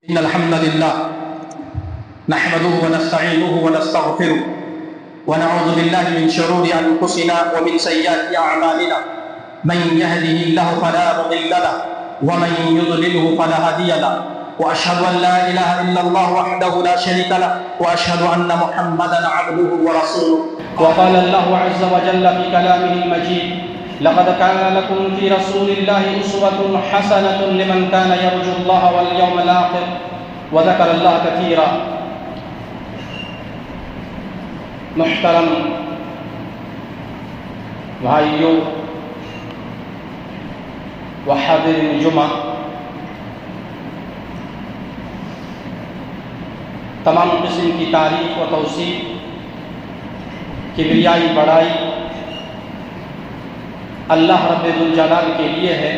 إن الحمد لله نحمده ونستعينه ونستغفره ونعوذ بالله من شرور أنفسنا ومن سيئات أعمالنا من يهده الله فلا مضل له ومن يضلله فلا هادي له وأشهد أن لا إله إلا الله وحده لا شريك له وأشهد أن محمدا عبده ورسوله. وقال الله عز وجل في كلامه المجيد: لقد كان لكم في رسول الله أسوة حسنة لمن كان يرجو الله واليوم الآخر وذكر الله كثيرا. محترم بھائیوں و حاضرین جمعہ، تمام قسم کی تعریف و توصیف، کبریائی بڑائی اللہ رب ذوالجلال کے لیے ہے،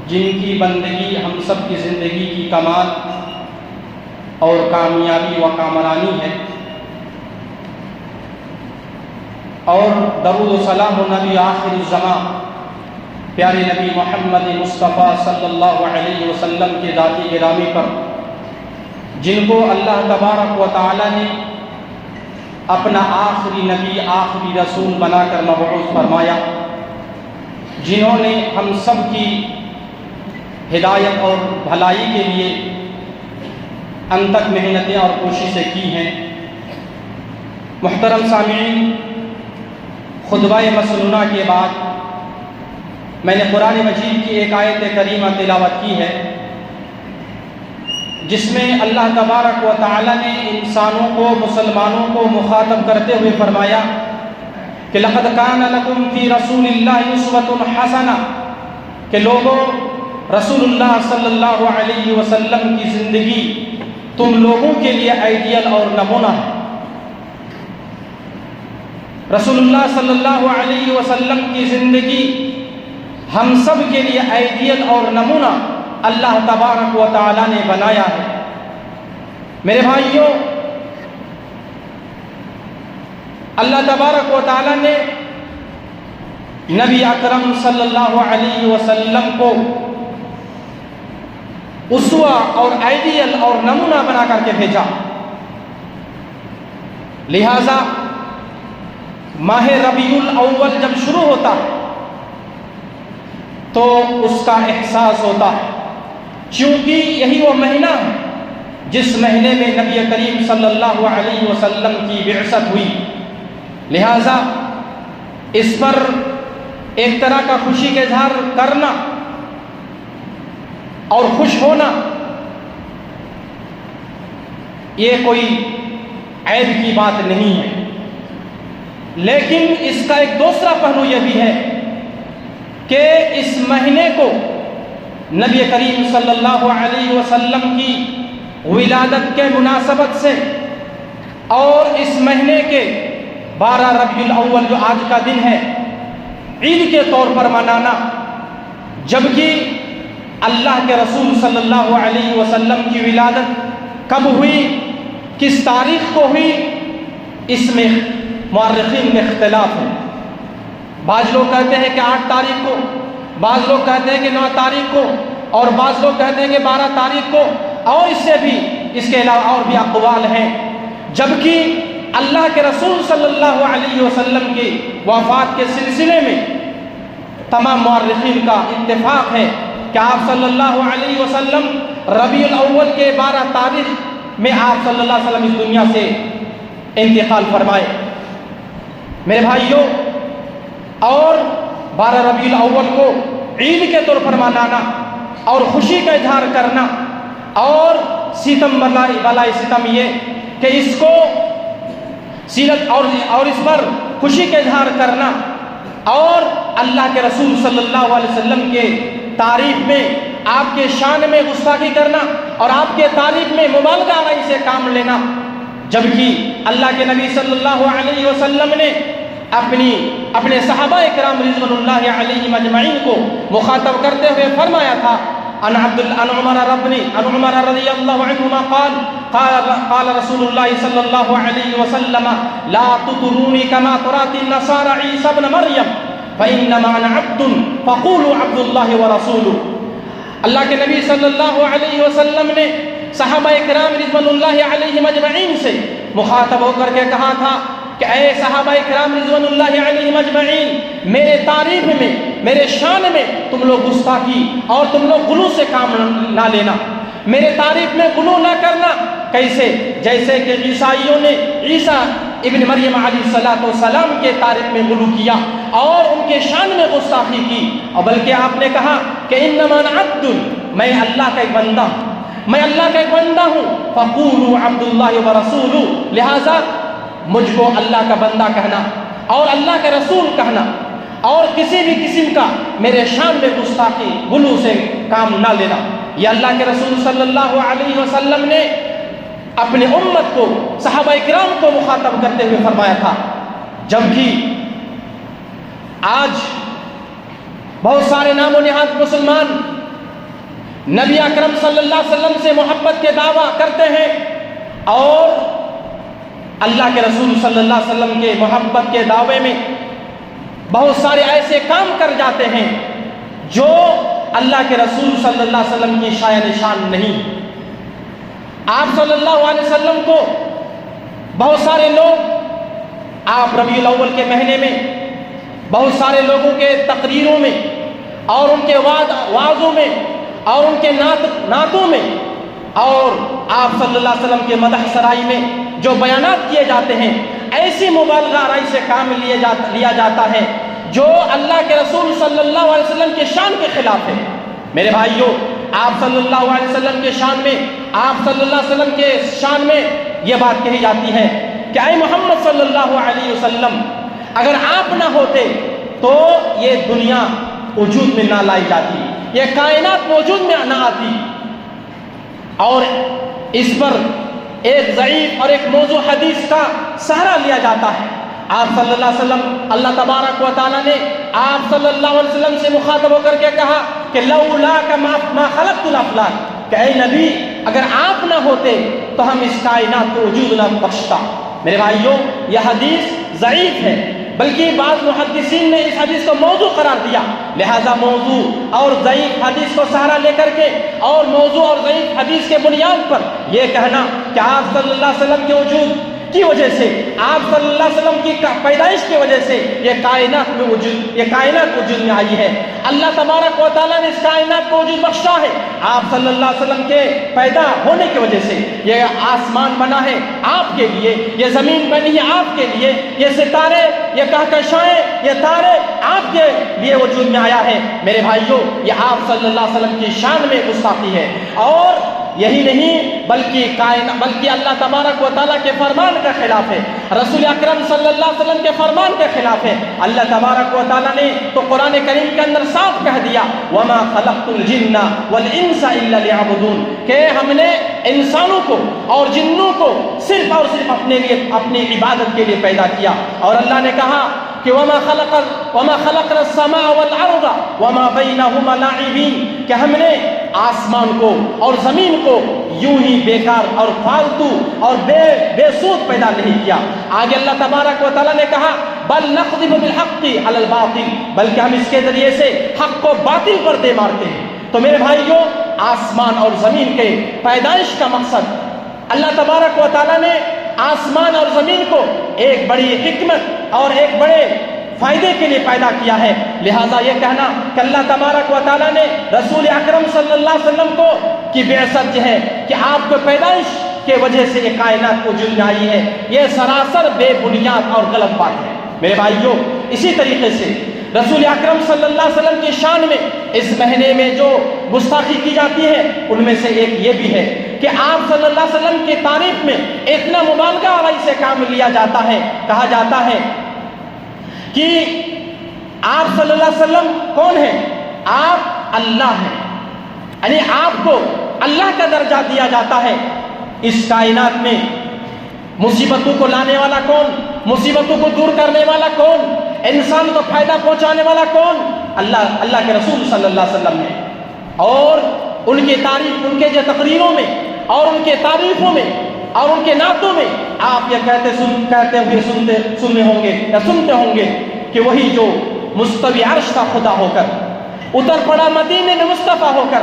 جن کی بندگی ہم سب کی زندگی کی کمال اور کامیابی و کامرانی ہے، اور درود و سلام و نبی آخر الزمان پیارے نبی محمد مصطفیٰ صلی اللہ علیہ وسلم کے ذاتی گرامی پر، جن کو اللہ تبارک و تعالی نے اپنا آخری نبی آخری رسول بنا کر مبعوث فرمایا، جنہوں نے ہم سب کی ہدایت اور بھلائی کے لیے انتھک محنتیں اور کوششیں کی ہیں۔ محترم سامعین، خطبہ مسنونہ کے بعد میں نے قرآن مجید کی ایک آیت کریمہ تلاوت کی ہے، جس میں اللہ تبارک و تعالی نے انسانوں کو، مسلمانوں کو مخاطب کرتے ہوئے فرمایا کہ لقد کان لکم فی رسول اللہ اسوۃ حسنہ، کہ لوگوں، رسول اللہ صلی اللہ علیہ وسلم کی زندگی تم لوگوں کے لیے آئیڈیل اور نمونہ ہے۔ رسول اللہ صلی اللہ علیہ وسلم کی زندگی ہم سب کے لیے آئیڈیل اور نمونہ اللہ تبارک و تعالی نے بنایا ہے۔ میرے بھائیوں، اللہ تبارک و تعالی نے نبی اکرم صلی اللہ علیہ وسلم کو اسوہ اور آئیڈیل اور نمونہ بنا کر کے بھیجا، لہذا ماہ ربیع الاول جب شروع ہوتا ہے تو اس کا احساس ہوتا ہے، چونکہ یہی وہ مہینہ ہے جس مہینے میں نبی کریم صلی اللہ علیہ وسلم کی بعثت ہوئی، لہذا اس پر ایک طرح کا خوشی کا اظہار کرنا اور خوش ہونا یہ کوئی عیب کی بات نہیں ہے، لیکن اس کا ایک دوسرا پہلو یہ بھی ہے کہ اس مہینے کو نبی کریم صلی اللہ علیہ وسلم کی ولادت کے مناسبت سے اور اس مہینے کے 12 ربیع الاول جو آج کا دن ہے، عید کے طور پر منانا، جبکہ اللہ کے رسول صلی اللہ علیہ وسلم کی ولادت کب ہوئی، کس تاریخ کو ہوئی، اس میں مورخین میں اختلاف ہے۔ بعض لوگ کہتے ہیں کہ 8 تاریخ کو، بعض لوگ کہتے ہیں کہ 9 تاریخ کو، اور بعض لوگ کہتے ہیں کہ 12 تاریخ کو، اور اس سے بھی اس کے علاوہ اور بھی اقوال ہیں، جبکہ اللہ کے رسول صلی اللہ علیہ وسلم کی وفات کے سلسلے میں تمام مورخین کا اتفاق ہے کہ آپ صلی اللہ علیہ وسلم ربیع الاول کے 12 تاریخ میں آپ صلی اللہ علیہ وسلم اس دنیا سے انتقال فرمائے۔ میرے بھائیوں، اور 12 ربیع الاول کو عید کے طور پر منانا اور خوشی کا اظہار کرنا، اور ستم بلائے ستم یہ کہ اس کو سیرت اور اس پر خوشی کا اظہار کرنا، اور اللہ کے رسول صلی اللہ علیہ وسلم کے تعریف میں، آپ کے شان میں گستاخی کرنا اور آپ کے تعریف میں مبالغہ آرائی سے کام لینا، جبکہ اللہ کے نبی صلی اللہ علیہ وسلم نے اپنے صحابہ کرام رضوان اللہ علیہم اجمعین کو مخاطب کرتے ہوئے فرمایا تھا: عن عمر رضی اللہ عنہما قال رسول اللہ صلی اللہ علیہ وسلم لا تطرونی کما طرات النصارى عیسی ابن مریم فإنما أنا عبد فقولوا عبد الله ورسوله۔ اللہ کے نبی صلی اللہ علیہ وسلم نے صحابہ کرام رضوان اللہ علیہم اجمعین سے مخاطب ہو کر کے کہا تھا کہ اے صحابہ کرام رضوان اللہ علیہم اجمعین، میرے تعریف میں، میرے شان میں تم لوگ گستاخی اور تم لوگ غلو سے کام نہ لینا، میرے تعریف میں غلو نہ کرنا۔ کیسے؟ جیسے کہ عیسائیوں نے عیسیٰ ابن مریم علیہ السلام کے تعریف میں غلو کیا اور ان کے شان میں گستاخی کی، اور بلکہ آپ نے کہا کہ انما انا عبد، میں اللہ کا ایک بندہ ہوں، میں اللہ کا ایک بندہ ہوں، فقولوا عبد اللہ ورسولہ، لہذا مجھ کو اللہ کا بندہ کہنا اور اللہ کا رسول کہنا اور کسی بھی قسم کا میرے شان میں گستاخی غلو سے کام نہ لینا۔ یہ اللہ کے رسول صلی اللہ علیہ وسلم نے اپنے امت کو، صحابہ کرام کو مخاطب کرتے ہوئے فرمایا تھا، جبکہ آج بہت سارے نام و نہاد مسلمان نبی اکرم صلی اللہ علیہ وسلم سے محبت کے دعویٰ کرتے ہیں اور اللہ کے رسول صلی اللہ علیہ وسلم کے محبت کے دعوے میں بہت سارے ایسے کام کر جاتے ہیں جو اللہ کے رسول صلی اللہ علیہ وسلم کی شایع نشان نہیں۔ آپ صلی اللہ علیہ وسلم کو بہت سارے لوگ، آپ ربیع الاول کے مہینے میں بہت سارے لوگوں کے تقریروں میں اور ان کے وعظوں میں اور ان کے نعتوں میں اور آپ صلی اللہ علیہ وسلم کے مدح سرائی میں جو بیانات کیے جاتے ہیں، ایسی مبالغہ آرائی سے کام لیا جاتا ہے جو اللہ کے رسول صلی اللہ علیہ وسلم کے شان کے خلاف ہے۔ میرے بھائیوں، آپ صلی اللہ علیہ وسلم کے شان میں، آپ صلی اللہ علیہ وسلم کے شان میں یہ بات کہی جاتی ہے کہ اے محمد صلی اللہ علیہ وسلم، اگر آپ نہ ہوتے تو یہ دنیا وجود میں نہ لائی جاتی، یہ کائنات وجود میں نہ آتی۔ اور اس پر ایک ضعیف اور ایک موضوع حدیث کا سہارا لیا جاتا ہے۔ آپ صلی اللہ علیہ وسلم، اللہ تبارک و تعالیٰ نے آپ صلی اللہ علیہ وسلم سے مخاطب ہو کر کے کہا کہ لولاک ما خلقت الافلاک، کہ اے نبی اگر آپ نہ ہوتے تو ہم اس کائنات کو وجود نہ بخشتا۔ میرے بھائیوں، یہ حدیث ضعیف ہے، بلکہ بعض محدثین نے اس حدیث کو موضوع قرار دیا، لہذا موضوع اور ضعیف حدیث کو سہارا لے کر کے اور موضوع اور ضعیف حدیث کے بنیاد پر یہ کہنا کہ آپ صلی اللہ علیہ وسلم کے وجود کی وجہ سے، آپ صلی اللہ علیہ وسلم کی پیدائش کی وجہ سے یہ کائنات وجود میں آئی ہے، اللہ تبارک و تعالیٰ نے اس کائنات کو وجود بخشا ہے، آپ صلی اللہ علیہ وسلم کے پیدا ہونے کی وجہ سے یہ آسمان بنا ہے آپ کے لیے، یہ زمین بنی ہے آپ کے لیے، یہ ستارے، یہ کہکشائیں، یہ تارے آپ کے لیے وجود میں آیا ہے۔ میرے بھائیوں، یہ آپ صلی اللہ علیہ وسلم کی شان میں گستاخی ہے، اور یہی نہیں بلکہ اللہ تبارک و تعالیٰ کے فرمان کا خلاف ہے، رسول اکرم صلی اللہ علیہ وسلم کے فرمان کے خلاف ہے۔ اللہ تبارک و تعالیٰ نے تو قرآن کریم کے اندر صاف کہہ دیا وَمَا خَلَقْتُ الْجِنَّ وَالْإِنسَ إِلَّا لِيَعْبُدُونَ، کہ ہم نے انسانوں کو اور جنوں کو صرف اور صرف اپنی عبادت کے لیے پیدا کیا، اور اللہ نے کہا کہ وَمَا خَلَقْنَا السَّمَاءَ وَالْأَرْضَ وَمَا بَيْنَهُمَا لَاعِبِينَ، کہ ہم نے آسمان کو اور زمین کو یوں ہی بیکار اور فالتو اور بے سود پیدا نہیں کیا۔ آگے اللہ تبارک و تعالیٰ نے کہا بَلْ نَقْذِفُ بِالْحَقِّ عَلَى الْبَاطِلِ، بلکہ ہم اس کے ذریعے سے حق کو باطل پر دے مارتے ہیں۔ تو میرے بھائیوں، آسمان اور زمین کے پیدائش کا مقصد، اللہ تبارک و تعالیٰ نے آسمان اور زمین کو ایک بڑی حکمت اور ایک بڑے فائدے کے لیے پیدا کیا ہے، لہٰذا یہ کہنا کہ اللہ تبارک و تعالیٰ نے رسول اکرم صلی اللہ علیہ وسلم کو کی بعثت جو ہے کہ آپ کو پیدائش کے وجہ سے یہ کائنات وجود میں آئی ہے، یہ سراسر بے بنیاد اور غلط بات ہے۔ میرے بھائیوں، اسی طریقے سے رسول اکرم صلی اللہ علیہ وسلم کی شان میں اس مہینے میں جو گستاخی کی جاتی ہے ان میں سے ایک یہ بھی ہے کہ آپ صلی اللہ علیہ وسلم کی تعریف میں اتنا مبالغہ آرائی سے کام لیا جاتا ہے، کہا جاتا ہے کہ آپ صلی اللہ علیہ وسلم کون ہیں؟ آپ اللہ ہیں، یعنی آپ کو اللہ کا درجہ دیا جاتا ہے۔ اس کائنات میں مصیبتوں کو لانے والا کون؟ مصیبتوں کو دور کرنے والا کون؟ انسان کو فائدہ پہنچانے والا کون؟ اللہ کے رسول صلی اللہ علیہ وسلم ہے۔ اور ان کی تعریف، ان کے جو تقریروں میں اور ان کے تعریفوں میں اور ان کے نعتوں میں آپ یہ کہتے ہوئے سنتے ہوں گے کہ وہی جو مستوی عرش کا خدا ہو کر اتر پڑا مدینے میں مصطفیٰ ہو کر،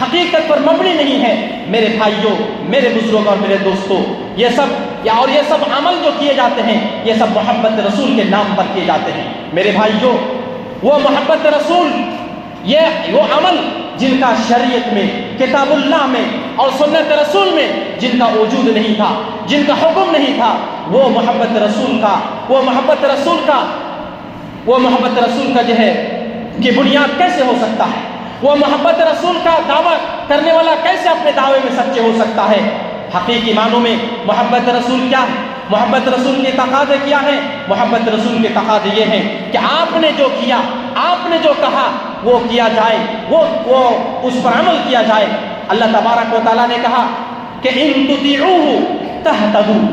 حقیقت پر مبنی نہیں ہے۔ میرے بھائیوں، میرے بزرگوں اور میرے دوستوں، یہ سب عمل جو کیے جاتے ہیں یہ سب محبت رسول کے نام پر کیے جاتے ہیں۔ میرے بھائیوں، وہ محبت رسول، وہ عمل جن کا شریعت میں، کتاب اللہ میں اور سنت رسول میں جن کا وجود نہیں تھا، جن کا حکم نہیں تھا، وہ محبت رسول کا جو ہے کہ بنیاد کیسے ہو سکتا ہے؟ وہ محبت رسول کا دعویٰ کرنے والا کیسے اپنے دعوے میں سچے ہو سکتا ہے؟ حقیقی معنوں میں محبت رسول کیا ہے؟ محبت رسول کے تقاضے کیا ہیں؟ محبت رسول کے تقاضے یہ ہیں کہ آپ نے جو کیا، آپ نے جو کہا وہ کیا جائے، وہ اس پر عمل کیا جائے۔ اللہ تبارک و تعالیٰ نے کہا کہ ان تطیعوہ تہتدوا۔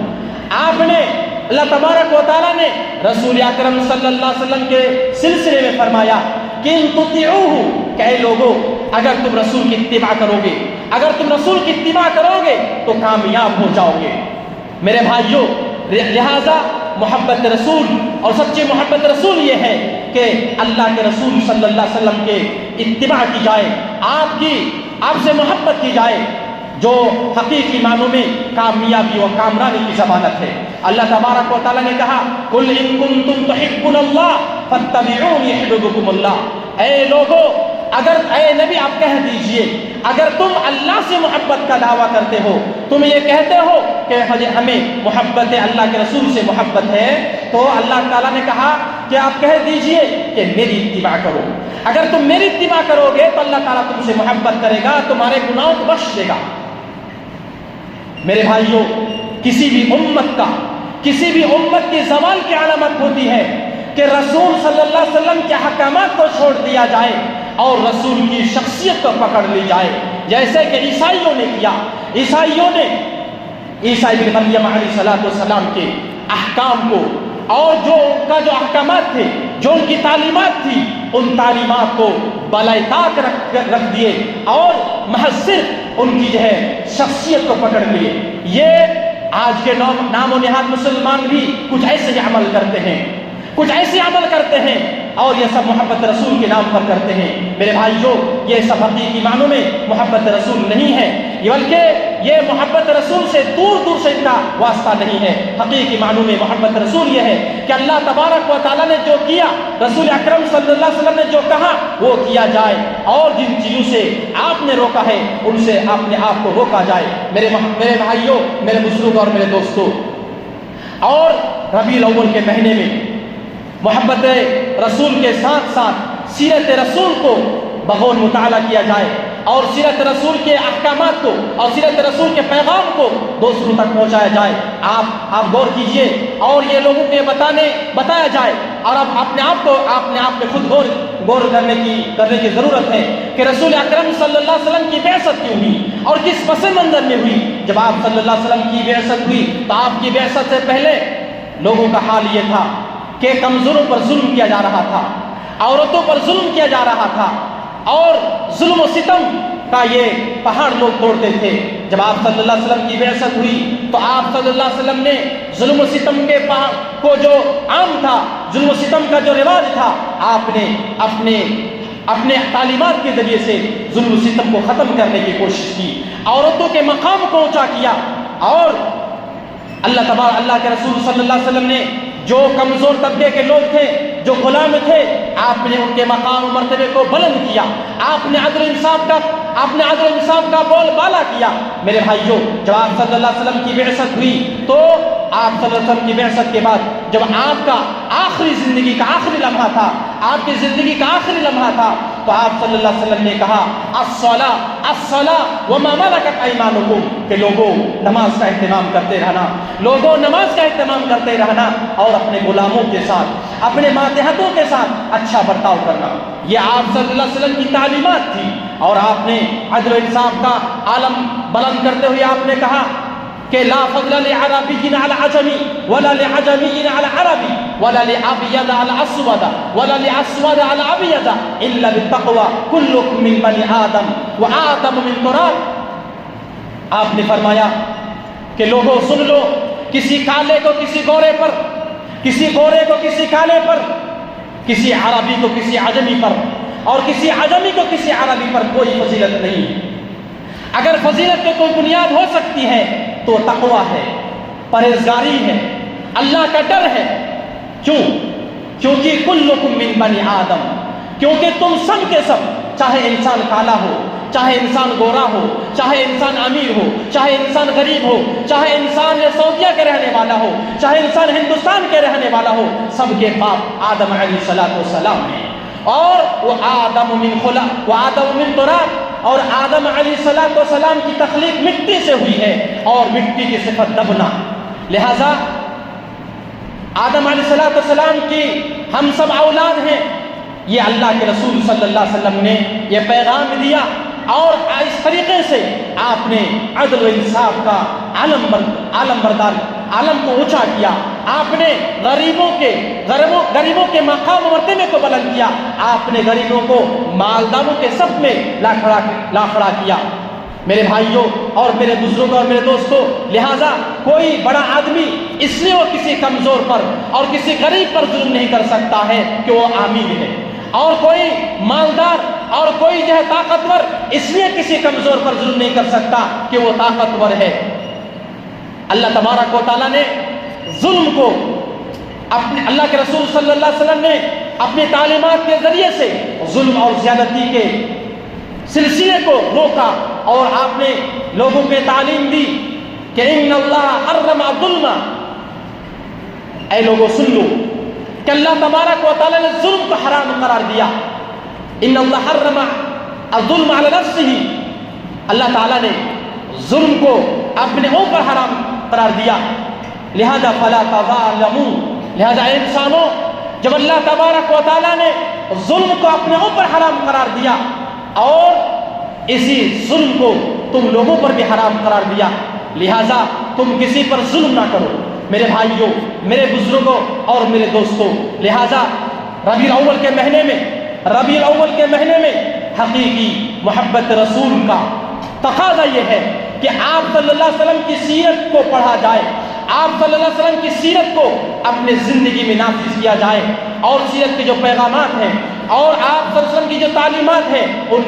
اللہ تبارک و تعالیٰ نے رسول اکرم صلی اللہ علیہ وسلم کے سلسلے میں فرمایا کہ ان تطیعوہ، کہ اے لوگو اگر تم رسول کی اتباع کرو گے، اگر تم رسول کی اتباع کرو گے تو کامیاب ہو جاؤ گے۔ میرے بھائیوں، لہذا محبت رسول اور سچی محبت رسول یہ ہے کہ اللہ کے رسول صلی اللہ علیہ وسلم کے اتباع کی جائے، آپ سے محبت کی جائے، جو حقیقی معنوں میں کامیابی و کامرانی کی ضمانت ہے۔ اللہ تبارک و تعالیٰ نے کہا قل ان کنتم تحبون اللہ فاتبعونی یحببکم اللہ۔ اے لوگو، اے نبی آپ کہہ دیجئے، اگر تم اللہ سے محبت کا دعویٰ کرتے ہو، تم یہ کہتے ہو کہ ہمیں محبت اللہ کے رسول سے محبت ہے، تو اللہ تعالیٰ نے کہا کہ آپ کہہ دیجئے کہ میری اتباع کرو۔ اگر تم میری اتباع کرو گے تو اللہ تعالیٰ تم سے محبت کرے گا، تمہارے گناہوں کو بخش دے گا۔ میرے بھائیوں، کسی بھی امت کی زوال کی علامت ہوتی ہے کہ رسول صلی اللہ علیہ وسلم کے احکامات کو چھوڑ دیا جائے اور رسول کی شخصیت کو پکڑ لی جائے، جیسے کہ عیسائیوں نے کیا۔ عیسیٰ ابن مریم علیہ السلام کے احکام کو اور جو ان کا جو احکامات تھے، جو ان کی تعلیمات تھی، ان تعلیمات کو بالائے طاق رکھ دیے اور محض صرف ان کی جو ہے شخصیت کو پکڑ لیے۔ یہ آج کے نام و نہاد مسلمان بھی کچھ ایسے ہی عمل کرتے ہیں اور یہ سب محبت رسول کے نام پر کرتے ہیں۔ میرے بھائیوں، یہ سب حقیقی معنوں میں محبت رسول نہیں ہے، بلکہ یہ محبت رسول سے دور سے ان کا واسطہ نہیں ہے۔ حقیقی معنوں میں محبت رسول یہ ہے کہ اللہ تبارک و تعالیٰ نے جو کیا، رسول اکرم صلی اللہ علیہ وسلم نے جو کہا وہ کیا جائے، اور جن چیزوں سے آپ نے روکا ہے ان سے اپنے آپ کو روکا جائے۔ میرے بھائیوں، میرے بزرگ اور میرے دوستوں، اور ربیع الاول کے مہینے میں محبت رسول کے ساتھ ساتھ سیرت رسول کو بغور مطالعہ کیا جائے اور سیرت رسول کے احکامات کو اور سیرت رسول کے پیغام کو دوسروں تک پہنچایا جائے۔ آپ غور کیجئے اور یہ لوگوں کو بتایا جائے، اور اب اپنے آپ میں خود غور کرنے کی ضرورت ہے کہ رسول اکرم صلی اللہ علیہ وسلم کی بعثت کیوں ہوئی اور کس پس منظر میں ہوئی۔ جب آپ صلی اللہ علیہ وسلم کی بعثت ہوئی تو آپ کی بعثت سے پہلے لوگوں کا حال یہ تھا کہ کمزوروں پر ظلم کیا جا رہا تھا، عورتوں پر ظلم کیا جا رہا تھا، اور ظلم و ستم کا یہ پہاڑ لوگ توڑتے تھے۔ جب آپ صلی اللہ علیہ وسلم کی بعثت ہوئی تو آپ صلی اللہ علیہ وسلم نے ظلم و ستم کے پہاڑ کو جو عام تھا، ظلم و ستم کا جو رواج تھا، آپ نے اپنے تعلیمات کے ذریعے سے ظلم و ستم کو ختم کرنے کی کوشش کی، عورتوں کے مقام کو اونچا کیا، اور اللہ کے رسول صلی اللہ علیہ وسلم نے جو کمزور طبقے کے لوگ تھے، جو غلام تھے، آپ نے ان کے مقام و مرتبے کو بلند کیا، آپ نے عدل و انصاف کا بول بالا کیا۔ میرے بھائیوں، جب آپ صلی اللہ علیہ وسلم کی بعثت ہوئی تو آپ صلی اللہ علیہ وسلم کی بعثت کے بعد جب آپ کا زندگی کا آخری لمحہ تھا، آپ کی زندگی کا آخری لمحہ تھا، تو آپ صلی اللہ علیہ وسلم نے کہا الصلاۃ وما ملکت ایمانکم، کہ لوگوں نماز کا اہتمام کرتے رہنا اور اپنے غلاموں کے ساتھ، اپنے ماتحتوں کے ساتھ اچھا برتاؤ کرنا، یہ آپ صلی اللہ علیہ وسلم کی تعلیمات تھی۔ اور آپ نے عدل و انصاف کا عالم بلند کرتے ہوئے آپ نے کہا کہ لا فضل لعربی علی عجمی ولا لعجمی علی عربی ولا لابیض علی اسود ولا لاسود علی ابیض الا بالتقوی کلکم من بنی آدم وآدم من تراب۔ آپ نے فرمایا کہ لوگوں سن لو، کسی کالے کو کسی گورے پر، کسی گورے کو کسی کالے پر، کسی عربی کو کسی عجمی پر، اور کسی عجمی کو کسی عربی پر کوئی فضیلت نہیں۔ اگر فضیلت کی کوئی بنیاد ہو سکتی ہے تو تقویٰ ہے، پرہیزگاری ہے، اللہ کا ڈر ہے۔ کیونکہ کلکم من بنی آدم، کیونکہ تم سب کے سب، چاہے انسان کالا ہو، چاہے انسان گورا ہو، چاہے انسان امیر ہو، چاہے انسان غریب ہو، چاہے انسان سعودیہ کے رہنے والا ہو، چاہے انسان ہندوستان کے رہنے والا ہو، سب کے باپ آدم علیہ السلام ہیں۔ اور وہ آدم من خلق و آدم من تراب، اور آدم علیہ السلام کی تخلیق مٹی سے ہوئی ہے، اور مٹی کی صفت دبنا، لہذا آدم علیہ السلام کی ہم سب اولاد ہیں۔ یہ اللہ کے رسول صلی اللہ علیہ وسلم نے یہ پیغام دیا، اور اس طریقے سے آپ نے عدل و انصاف کا عالم کو اونچا کیا۔ آپ نے غریبوں کے مقام و مرتبے کو بلند کیا۔ آپ نے غریبوں کو مالداروں کے صف میں لا کھڑا کیا۔ میرے بھائیوں اور میرے بزرگوں اور میرے دوستوں، لہٰذا کوئی بڑا آدمی اس لیے وہ کسی کمزور پر اور کسی غریب پر ظلم نہیں کر سکتا ہے کہ وہ امیر ہے، اور کوئی مالدار اور کوئی جو ہے طاقتور اس لیے کسی کمزور پر ظلم نہیں کر سکتا کہ وہ طاقتور ہے۔ اللہ تبارک و تعالیٰ نے ظلم کو اللہ کے رسول صلی اللہ علیہ وسلم نے اپنی تعلیمات کے ذریعے سے ظلم اور زیادتی کے سلسلے کو روکا، اور آپ نے لوگوں کو تعلیم دی کہ ان اللہ حرم الظلم، اے لوگوں سن لو کہ اللہ تبارک و تعالیٰ نے ظلم کو حرام قرار دیا۔ ان اللہ حرم الظلم علی نفسہ، اللہ تعالیٰ نے ظلم کو اپنے اوپر حرام قرار دیا، لہذا فلا تظالموا، لہذا اے انسانوں، جب اللہ تبارک و تعالیٰ نے ظلم کو اپنے اوپر حرام قرار دیا اور اسی ظلم کو تم لوگوں پر بھی حرام قرار دیا، لہذا تم کسی پر ظلم نہ کرو۔ میرے بھائیوں، میرے بزرگوں اور میرے دوستوں، لہذا ربیع الاول کے مہینے میں حقیقی محبت رسول کا تقاضا یہ ہے کہ آپ صلی اللہ علیہ وسلم کی سیرت کو پڑھا جائے، آپ صلی اللہ علیہ وسلم کی سیرت کو اپنے زندگی میں نافذ کیا جائے، اور سیرت کے جو پیغامات ہیں اور آپ صلی اللہ علیہ وسلم کی جو تعلیمات ہیں ان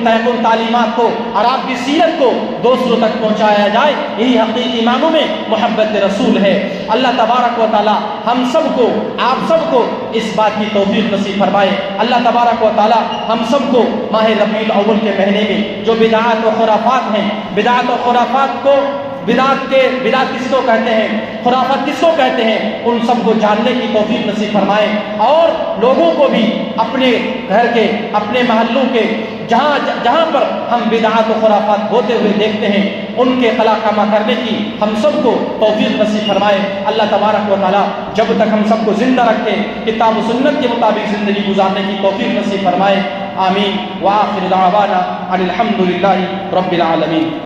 تعلیمات کو اور آپ کی سیرت کو دوسروں تک پہنچایا جائے، یہی حقیقی معنوں میں محبت رسول ہے۔ اللہ تبارک و تعالی ہم سب کو، آپ سب کو اس بات کی توفیق نصیب فرمائے۔ اللہ تبارک و تعالی ہم سب کو ماہ ربیع الاول کے مہینے میں جو بدعات و خرافات ہیں، بدعات و خرافات کو، بدعات کس کو کہتے ہیں، خرافات کس کو کہتے ہیں، ان سب کو جاننے کی توفیق نصیب فرمائے، اور لوگوں کو بھی اپنے گھر کے، اپنے محلوں کے جہاں پر ہم بدعات و خرافات ہوتے ہوئے دیکھتے ہیں، ان کے خلاف کامہ کرنے کی ہم سب کو توفیق نصیب فرمائے۔ اللہ تبارک و تعالی جب تک ہم سب کو زندہ رکھے، کتاب و سنت کے مطابق زندگی گزارنے کی توفیق نصیب فرمائے۔ آمین۔ وآخر دعوانا ان الحمد للہ رب العالمین۔